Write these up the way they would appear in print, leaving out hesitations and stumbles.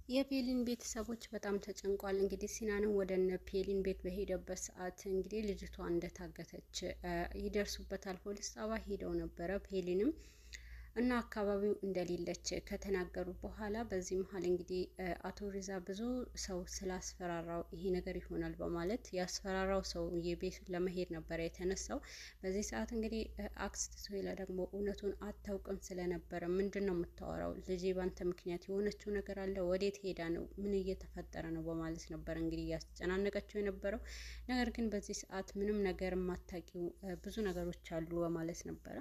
የፔሊን ቤተሰቦች በጣም ተጨንቋል። እንግዲህ ሲናንም ወደ እነ ፔሊን ቤት በሄደበት ሰዓት እንግዲህ ልጅቷ እንደታገተች ይደርሱበታል። ፖሊስ ጣቢያ ሄደው ነበረ። ፔሊንም እና አካባቢው እንደሌለች ከተናገሩ በኋላ በዚህ መሀል እንግዲህ አቶ ሪዛ ብዙ ሰው ስላስፈራራው ይሄ ነገር ይሆናል በማለት ያስፈራራው ሰው የቤት ለመሄድ ነበረ የተነሳው። በዚህ ሰዓት እንግዲህ አክስት ሶሄላ ደግሞ እውነቱን አታውቅም ስለነበረ ምንድን ነው የምታወራው? ልጄ ባንተ ምክንያት የሆነችው ነገር አለ፣ ወዴት ሄዳ ነው? ምን እየተፈጠረ ነው? በማለት ነበር እንግዲህ እያስጨናነቀችው የነበረው። ነገር ግን በዚህ ሰዓት ምንም ነገር የማታውቂው ብዙ ነገሮች አሉ በማለት ነበረ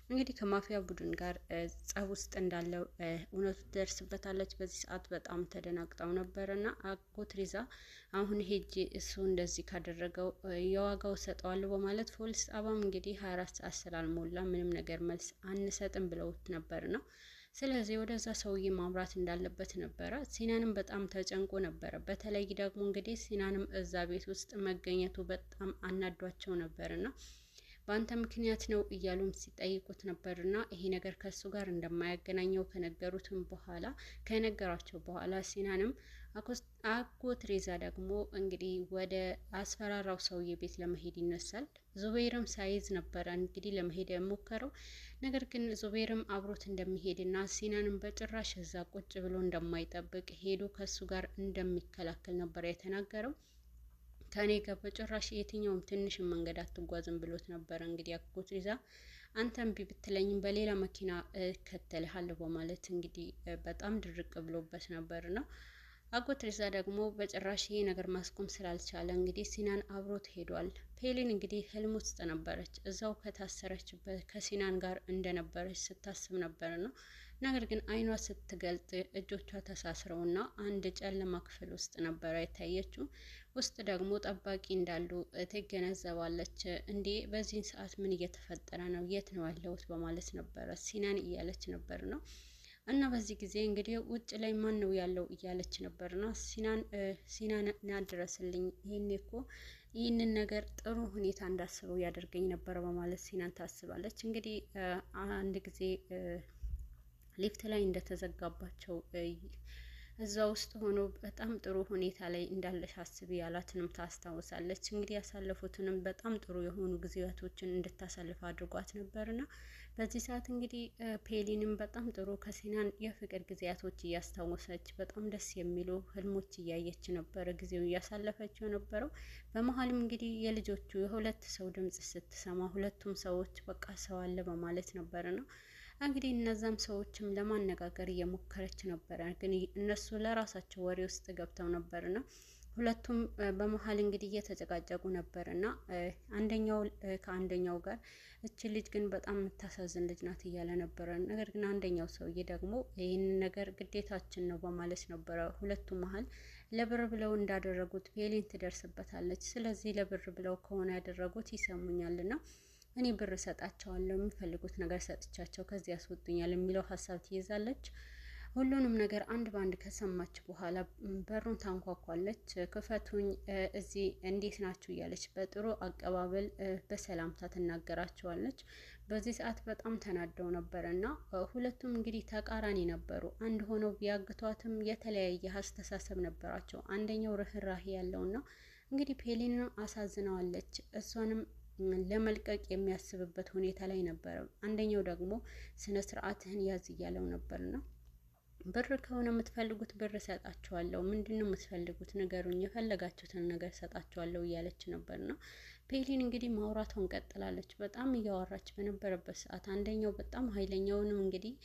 እንግዲህ ከማፊያ ቡድን ጋር ጸብ ውስጥ እንዳለው እውነቱ ትደርስበታለች። በዚህ ሰዓት በጣም ተደናግጠው ነበር እና አጎት ሪዛ አሁን ሄጄ እሱ እንደዚህ ካደረገው የዋጋው ሰጠዋለሁ በማለት ፖሊስ ጣቢያም እንግዲህ 24 ሰዓት ስላልሞላ ምንም ነገር መልስ አንሰጥም ብለውት ነበር ነው። ስለዚህ ወደዛ ሰውዬ ማምራት እንዳለበት ነበረ። ሲናንም በጣም ተጨንቆ ነበረ። በተለይ ደግሞ እንግዲህ ሲናንም እዛ ቤት ውስጥ መገኘቱ በጣም አናዷቸው ነበርና በአንተ ምክንያት ነው እያሉም ሲጠይቁት ነበርና ይሄ ነገር ከሱ ጋር እንደማያገናኘው ከነገሯቸው በኋላ ሲናንም አጎት ሬዛ ደግሞ እንግዲህ ወደ አስፈራራው ሰውዬ ቤት ለመሄድ ይነሳል። ዙቤርም ሳይዝ ነበረ እንግዲህ ለመሄድ የሞከረው። ነገር ግን ዙቤርም አብሮት እንደሚሄድና ሲናንም በጭራሽ እዛ ቁጭ ብሎ እንደማይጠብቅ ሄዶ ከሱ ጋር እንደሚከላከል ነበር የተናገረው። ከኔ ጋር በጭራሽ የትኛውም ትንሽም መንገድ አትጓዝም ብሎት ነበረ። እንግዲህ አጎት ሪዛ አንተ እምቢ ብትለኝም በሌላ መኪና እከተልሃለሁ በማለት እንግዲህ በጣም ድርቅ ብሎበት ነበር ነው። አጎት ሪዛ ደግሞ በጭራሽ ይሄ ነገር ማስቆም ስላልቻለ እንግዲህ ሲናን አብሮት ሄዷል። ፔሊን እንግዲህ ህልም ውስጥ ነበረች። እዛው ከታሰረችበት ከሲናን ጋር እንደነበረች ስታስብ ነበር ነው። ነገር ግን አይኗ ስትገልጥ እጆቿ ተሳስረውና አንድ ጨለማ ክፍል ውስጥ ነበረ የታየችው። ውስጥ ደግሞ ጠባቂ እንዳሉ ትገነዘባለች። እንዴ በዚህን ሰዓት ምን እየተፈጠረ ነው? የት ነው ያለሁት? በማለት ነበረ ሲናን እያለች ነበር ነው። እና በዚህ ጊዜ እንግዲህ ውጭ ላይ ማን ነው ያለው እያለች ነበርና ሲናን ናድረስልኝ፣ ይሄኔ እኮ ይህንን ነገር ጥሩ ሁኔታ እንዳስበው ያደርገኝ ነበረ በማለት ሲናን ታስባለች። እንግዲህ አንድ ጊዜ ሊፍት ላይ እንደተዘጋባቸው እዛ ውስጥ ሆኖ በጣም ጥሩ ሁኔታ ላይ እንዳለሽ አስቢ ያላትንም ታስታውሳለች። እንግዲህ ያሳለፉትንም በጣም ጥሩ የሆኑ ጊዜያቶችን እንድታሳልፍ አድርጓት ነበርና በዚህ ሰዓት እንግዲህ ፔሊንም በጣም ጥሩ ከሲናን የፍቅር ጊዜያቶች እያስታወሰች በጣም ደስ የሚሉ ህልሞች እያየች ነበረ ጊዜው እያሳለፈችው ነበረው። በመሀልም እንግዲህ የልጆቹ የሁለት ሰው ድምጽ ስትሰማ ሁለቱም ሰዎች በቃ ሰው አለ በማለት ነበር ነው እንግዲህ እነዛም ሰዎችም ለማነጋገር እየሞከረች ነበረ። ግን እነሱ ለራሳቸው ወሬ ውስጥ ገብተው ነበርና ሁለቱም በመሀል እንግዲህ እየተጨቃጨቁ ነበርና አንደኛው ከአንደኛው ጋር እቺ ልጅ ግን በጣም የምታሳዝን ልጅ ናት እያለ ነበረ። ነገር ግን አንደኛው ሰውዬ ደግሞ ይህንን ነገር ግዴታችን ነው በማለት ነበረ ሁለቱም መሀል ለብር ብለው እንዳደረጉት ፔሊን ትደርስበታለች። ስለዚህ ለብር ብለው ከሆነ ያደረጉት ይሰሙኛልና እኔ ብር ሰጣቸዋለሁ፣ የሚፈልጉት ነገር ሰጥቻቸው ከዚህ ያስወጡኛል የሚለው ሀሳብ ትይዛለች። ሁሉንም ነገር አንድ በአንድ ከሰማች በኋላ በሩን ታንኳኳለች። ክፈቱኝ፣ እዚህ እንዴት ናችሁ እያለች በጥሩ አቀባበል በሰላምታ ትናገራቸዋለች። በዚህ ሰዓት በጣም ተናደው ነበረ እና ሁለቱም እንግዲህ ተቃራኒ ነበሩ። አንድ ሆነው ቢያግቷትም የተለያየ አስተሳሰብ ነበራቸው። አንደኛው ርህራሄ ያለውና እንግዲህ ፔሊን አሳዝነዋለች። እሷንም ለመልቀቅ የሚያስብበት ሁኔታ ላይ ነበረ። አንደኛው ደግሞ ስነ ስርዓትህን ያዝ እያለው ነበርና ብር ከሆነ የምትፈልጉት ብር ሰጣችኋለሁ፣ ምንድነው የምትፈልጉት ንገሩኝ፣ የፈለጋችሁትን ነገር ሰጣችኋለሁ እያለች ነበርና ፔሊን እንግዲህ ማውራቷን ቀጥላለች። በጣም እያወራች በነበረበት ሰዓት አንደኛው በጣም ኃይለኛውንም እንግዲህ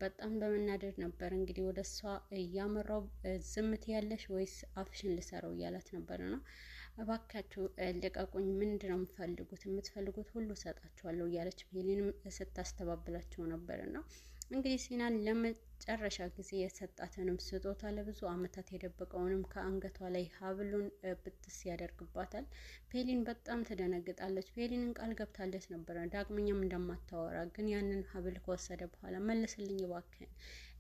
በጣም በመናደድ ነበር እንግዲህ ወደ እሷ እያመራው። ዝምት ያለሽ ወይስ አፍሽን ልሰረው እያላት ነበርና እባካችሁ ልቀቁኝ፣ ምንድን ነው የምትፈልጉት ሁሉ ሰጣችኋለሁ እያለች ፔሊንም ስታስተባብላቸው ነበርና እንግዲህ ሲናን ለመጨረሻ ጊዜ የሰጣትንም ስጦታ ለብዙ አመታት የደበቀውንም ከአንገቷ ላይ ሀብሉን ብትስ ያደርግባታል። ፔሊን በጣም ትደነግጣለች። ፔሊንን ቃል ገብታለች ነበረ ዳግመኛም እንደማታወራ። ግን ያንን ሀብል ከወሰደ በኋላ መልስልኝ እባክህን፣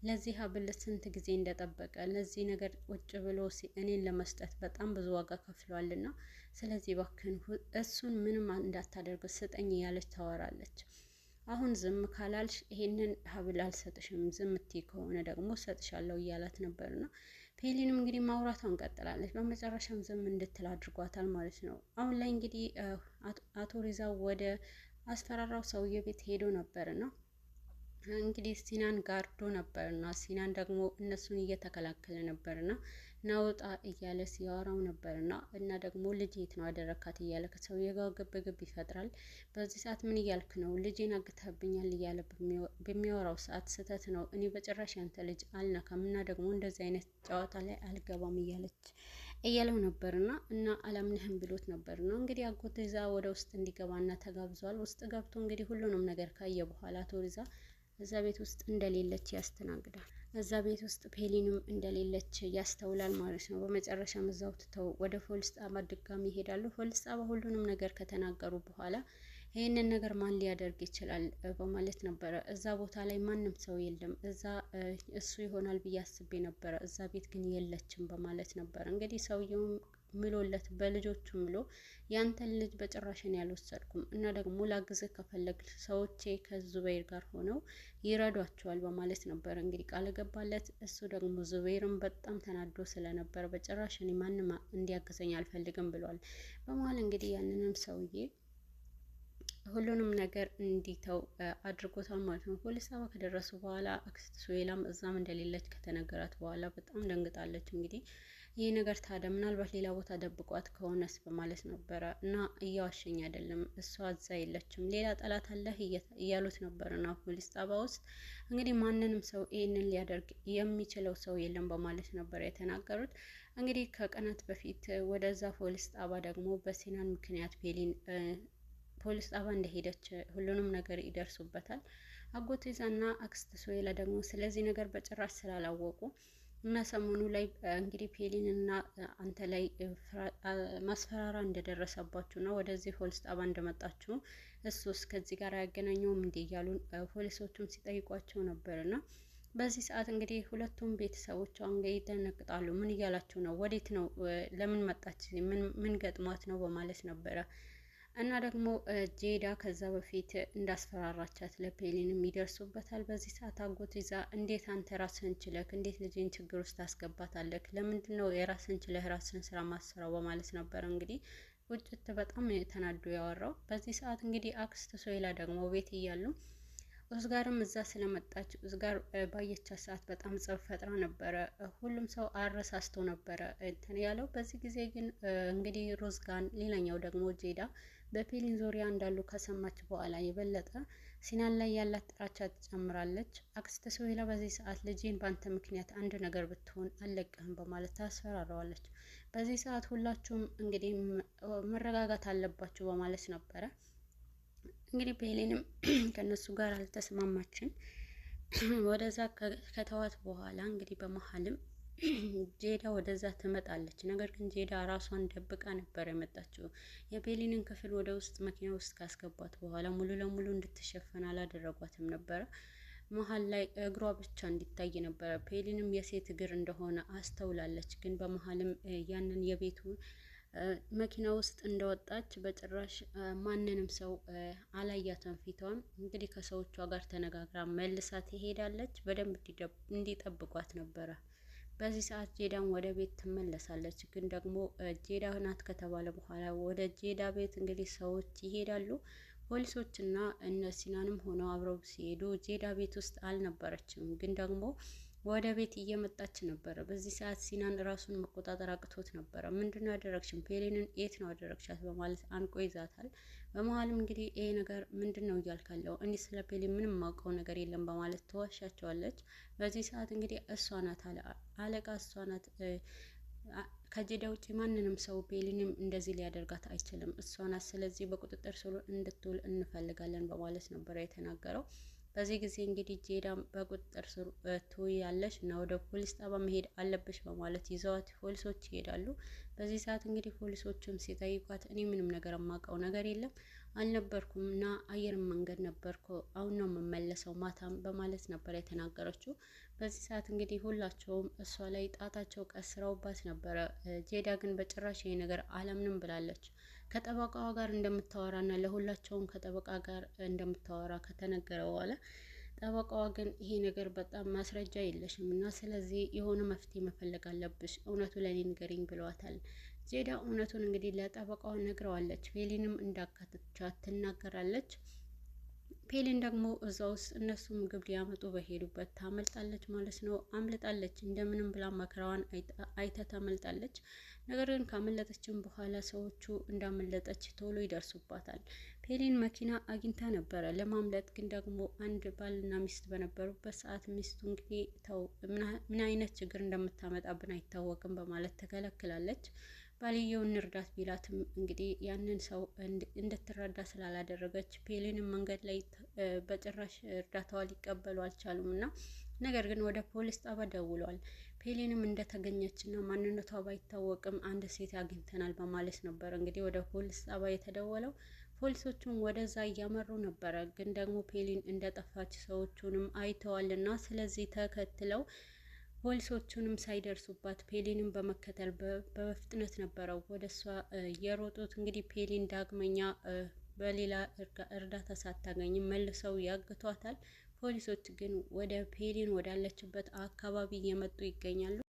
ለዚህ ሀብል ስንት ጊዜ እንደጠበቀ ለዚህ ነገር ቁጭ ብሎ እኔን ለመስጠት በጣም ብዙ ዋጋ ከፍሏልና ስለዚህ እባክህን እሱን ምንም እንዳታደርግ ስጠኝ እያለች ታወራለች። አሁን ዝም ካላልሽ ይሄንን ሀብል አልሰጥሽም፣ ዝም እትይ ከሆነ ደግሞ እሰጥሻለሁ እያላት ነበርና ፔሊንም እንግዲህ ማውራቷን ቀጥላለች። በመጨረሻም ዝም እንድትል አድርጓታል ማለት ነው። አሁን ላይ እንግዲህ አቶ ሪዛ ወደ አስፈራራው ሰውዬ ቤት ሄዶ ነበርና እንግዲህ ሲናን ጋርዶ ነበርና ሲናን ደግሞ እነሱን እየተከላከለ ነበርና ናውጣ እያለ ሲያወራው ነበርና እና ደግሞ ልጅ የት ነው አደረካት እያለ ከሰውዬ ጋር ግብ ይፈጥራል። በዚህ ሰዓት ምን እያልክ ነው? ልጄን አግተህብኛል እያለ በሚያወራው ሰዓት ስህተት ነው፣ እኔ በጭራሽ ያንተ ልጅ አልነካም እና ደግሞ እንደዚህ አይነት ጨዋታ ላይ አልገባም እያለው ነበርና እና አላምንህም ብሎት ነበርና እንግዲህ አጎት ሪዛ ወደ ውስጥ እንዲገባና ተጋብዟል። ውስጥ ገብቶ እንግዲህ ሁሉንም ነገር ካየ በኋላ አቶ ሪዛ እዛ ቤት ውስጥ እንደሌለች ያስተናግዳል። እዛ ቤት ውስጥ ፔሊንም እንደሌለች ያስተውላል ማለት ነው። በመጨረሻም እዛው ትተው ወደ ፖሊስ ጣባ ድጋሚ ይሄዳሉ። ፖሊስ ጣባ ሁሉንም ነገር ከተናገሩ በኋላ ይህንን ነገር ማን ሊያደርግ ይችላል በማለት ነበረ። እዛ ቦታ ላይ ማንም ሰው የለም፣ እዛ እሱ ይሆናል ብዬ አስቤ ነበረ፣ እዛ ቤት ግን የለችም በማለት ነበረ። እንግዲህ ሰውየውም ምሎለት በልጆቹ ምሎ ያንተን ልጅ በጭራሽን ያልወሰድኩም እና ደግሞ ላግዝህ ከፈለግ ሰዎቼ ከዙበይር ጋር ሆነው ይረዷቸዋል በማለት ነበር እንግዲህ ቃል ገባለት። እሱ ደግሞ ዙበይርም በጣም ተናዶ ስለነበር በጭራሽ እኔ ማንም እንዲያግዘኝ አልፈልግም ብሏል። በመሀል እንግዲህ ያንንም ሰውዬ ሁሉንም ነገር እንዲተው አድርጎታል ማለት ነው። ፖሊስ ጣቢያ ከደረሱ በኋላ አክስት ሱሄላም እዛም እንደሌለች ከተነገራት በኋላ በጣም ደንግጣለች። እንግዲህ ይህ ነገር ታዲያ ምናልባት ሌላ ቦታ ደብቋት ከሆነስ በማለት ነበረ እና እያዋሸኝ አይደለም፣ እሷ እዛ የለችም፣ ሌላ ጠላት አለህ እያሉት ነበር እና ፖሊስ ጣቢያ ውስጥ እንግዲህ ማንንም ሰው ይህንን ሊያደርግ የሚችለው ሰው የለም በማለት ነበር የተናገሩት። እንግዲህ ከቀናት በፊት ወደዛ ፖሊስ ጣቢያ ደግሞ በሲናን ምክንያት ፔሊን ፖሊስ ጣቢያ እንደሄደች ሁሉንም ነገር ይደርሱበታል። አጎት ሪዛና አክስት ሱሄላ ደግሞ ስለዚህ ነገር በጭራሽ ስላላወቁ እና ሰሞኑ ላይ እንግዲህ ፔሊን እና አንተ ላይ ማስፈራራ እንደደረሰባችሁ እና ወደዚህ ፖሊስ ጣቢያ እንደመጣችሁ እሱስ ከዚህ ጋር አያገናኘውም እንዴ እያሉ ፖሊሶቹም ሲጠይቋቸው ነበርና በዚህ ሰዓት እንግዲህ ሁለቱም ቤተሰቦቿ እንግዲህ ይደነግጣሉ። ምን እያላችሁ ነው? ወዴት ነው? ለምን መጣች? ምን ገጥሟት ነው? በማለት ነበረ እና ደግሞ ጄዳ ከዛ በፊት እንዳስፈራራቻት ለፔሊንም ይደርሱበታል። በዚህ ሰዓት አጎት ሪዛ እንዴት አንተ ራስህን ችለክ እንዴት ልጅን ችግር ውስጥ ታስገባታለክ? ለምንድን ነው የራስህን ችለህ ራስህን ስራ ማሰራው? በማለት ነበር እንግዲህ ቁጭት በጣም ተናዶ ያወራው። በዚህ ሰዓት እንግዲህ አክስት ሱሄላ ደግሞ ቤት እያሉ ኡዝጋርም እዛ ስለመጣች ኡዝጋር ባየቻት ሰዓት በጣም ጸብ ፈጥራ ነበረ። ሁሉም ሰው አረሳስቶ ነበረ እንትን ያለው። በዚህ ጊዜ ግን እንግዲህ ሮዝጋን ሌላኛው ደግሞ ጄዳ በፔሊን ዙሪያ እንዳሉ ከሰማች በኋላ የበለጠ ሲናን ላይ ያላት ጥላቻ ትጨምራለች። አክስት ሱሄላ በዚህ ሰዓት ልጄን በአንተ ምክንያት አንድ ነገር ብትሆን አልለቅህም በማለት ታስፈራረዋለች። በዚህ ሰዓት ሁላችሁም እንግዲህ መረጋጋት አለባችሁ በማለት ነበረ። እንግዲህ ፔሊንም ከነሱ ጋር አልተስማማችም። ወደዛ ከተዋት በኋላ እንግዲህ በመሀልም ጄዳ ወደዛ ትመጣለች። ነገር ግን ጄዳ ራሷን ደብቃ ነበር የመጣችው። የፔሊንን ክፍል ወደ ውስጥ መኪና ውስጥ ካስገባት በኋላ ሙሉ ለሙሉ እንድትሸፈን አላደረጓትም ነበረ። መሀል ላይ እግሯ ብቻ እንዲታይ ነበረ። ፔሊንም የሴት እግር እንደሆነ አስተውላለች። ግን በመሀልም ያንን የቤቱ መኪና ውስጥ እንደወጣች በጭራሽ ማንንም ሰው አላያትም። ፊቷን እንግዲህ ከሰዎቿ ጋር ተነጋግራ መልሳ ትሄዳለች። በደንብ እንዲጠብቋት ነበረ። በዚህ ሰዓት ጄዳን ወደ ቤት ትመለሳለች። ግን ደግሞ ጄዳ ናት ከተባለ በኋላ ወደ ጄዳ ቤት እንግዲህ ሰዎች ይሄዳሉ። ፖሊሶችና እነ ሲናንም ሆነው አብረው ሲሄዱ ጄዳ ቤት ውስጥ አልነበረችም። ግን ደግሞ ወደ ቤት እየመጣች ነበረ። በዚህ ሰዓት ሲናን ራሱን መቆጣጠር አቅቶት ነበረ። ምንድነው ያደረግሽም? ፔሊንን የት ነው ያደረግሻት? በማለት አንቆ ይዛታል። በመሀልም እንግዲህ ይሄ ነገር ምንድነው እያልካለው? እኔ ስለ ፔሊን ምንም ማውቀው ነገር የለም በማለት ተዋሻቸዋለች። በዚህ ሰዓት እንግዲህ እሷ ናት አለቃ፣ እሷ ናት ከጄዳ ውጭ ማንንም ሰው ፔሊንም እንደዚህ ሊያደርጋት አይችልም፣ እሷ ናት። ስለዚህ በቁጥጥር ስር እንድትውል እንፈልጋለን በማለት ነበረ የተናገረው። በዚህ ጊዜ እንግዲህ ጄዳም በቁጥጥር ስር ትውያለሽ እና ወደ ፖሊስ ጣቢያ መሄድ አለብሽ በማለት ይዘዋት ፖሊሶች ይሄዳሉ። በዚህ ሰዓት እንግዲህ ፖሊሶቹም ሲጠይቋት እኔ ምንም ነገር የማውቀው ነገር የለም አልነበርኩም እና አየር መንገድ ነበርኩ፣ አሁን ነው የምመለሰው ማታም በማለት ነበር የተናገረችው። በዚህ ሰዓት እንግዲህ ሁላቸውም እሷ ላይ ጣታቸው ቀስረውባት ነበረ። ጄዳ ግን በጭራሽ ይሄ ነገር አላምንም ብላለች። ከጠበቃዋ ጋር እንደምታወራና ለሁላቸውም ከጠበቃ ጋር እንደምታወራ ከተነገረ በኋላ ጠበቃዋ ግን ይሄ ነገር በጣም ማስረጃ የለሽም እና ስለዚህ የሆነ መፍትሄ መፈለግ አለብሽ፣ እውነቱ ለኔ ንገሪኝ ብለዋታል። ጄዳ እውነቱን እንግዲህ ለጠበቃዋ ነግረዋለች። ፔሊንም እንዳካተቻት ትናገራለች። ፔሊን ደግሞ እዛ ውስጥ እነሱ ምግብ ሊያመጡ በሄዱበት ታመልጣለች ማለት ነው። አምልጣለች፣ እንደምንም ብላ መከራዋን አይታ ታመልጣለች። ነገር ግን ካመለጠችም በኋላ ሰዎቹ እንዳመለጠች ቶሎ ይደርሱባታል። ፔሊን መኪና አግኝታ ነበረ ለማምለጥ፣ ግን ደግሞ አንድ ባልና ሚስት በነበሩበት ሰዓት ሚስቱ እንግዲህ ተው ምን አይነት ችግር እንደምታመጣብን አይታወቅም በማለት ተከለክላለች። ባልየው እንርዳት ቢላትም እንግዲህ ያንን ሰው እንድትረዳ ስላላደረገች ፔሊንም መንገድ ላይ በጭራሽ እርዳታዋ ሊቀበሉ አልቻሉም እና ነገር ግን ወደ ፖሊስ ጣቢያ ደውሏል። ፔሊንም እንደተገኘች እና ማንነቷ ባይታወቅም አንድ ሴት አግኝተናል በማለት ነበር እንግዲህ ወደ ፖሊስ ጣቢያ የተደወለው። ፖሊሶቹም ወደዛ እያመሩ ነበረ፣ ግን ደግሞ ፔሊን እንደጠፋች ሰዎቹንም አይተዋል እና ስለዚህ ተከትለው ፖሊሶቹንም ሳይደርሱባት ፔሊንም በመከተል በፍጥነት ነበረው ወደ እሷ የሮጡት። እንግዲህ ፔሊን ዳግመኛ በሌላ እርዳታ ሳታገኝ መልሰው ያግቷታል። ፖሊሶች ግን ወደ ፔሊን ወዳለችበት አካባቢ እየመጡ ይገኛሉ።